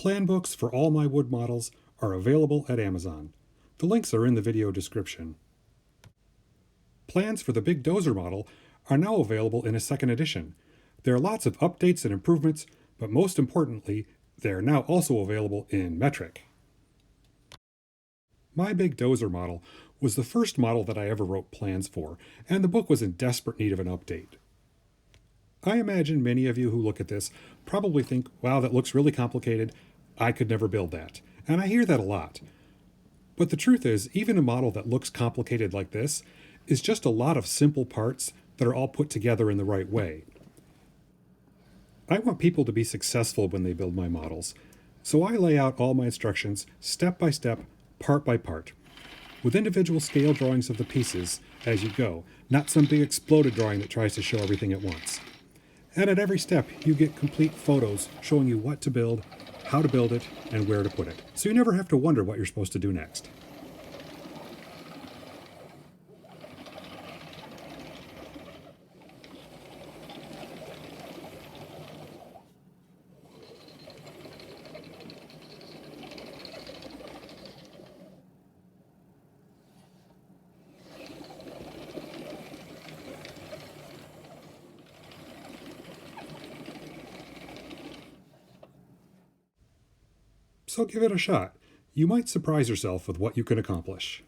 Plan books for all my wood models are available at Amazon. The links are in the video description. Plans for the Big Dozer model are now available in a second edition. There are lots of updates and improvements, but most importantly, they are now also available in metric. My Big Dozer model was the first model that I ever wrote plans for, and the book was in desperate need of an update. I imagine many of you who look at this probably think, wow, that looks really complicated. I could never build that. And I hear that a lot. But the truth is, even a model that looks complicated like this is just a lot of simple parts that are all put together in the right way. I want people to be successful when they build my models, so I lay out all my instructions step by step, part by part, with individual scale drawings of the pieces as you go, not some big exploded drawing that tries to show everything at once. And at every step, you get complete photos showing you what to build, how to build it, and where to put it, so you never have to wonder what you're supposed to do next. So give it a shot. You might surprise yourself with what you can accomplish.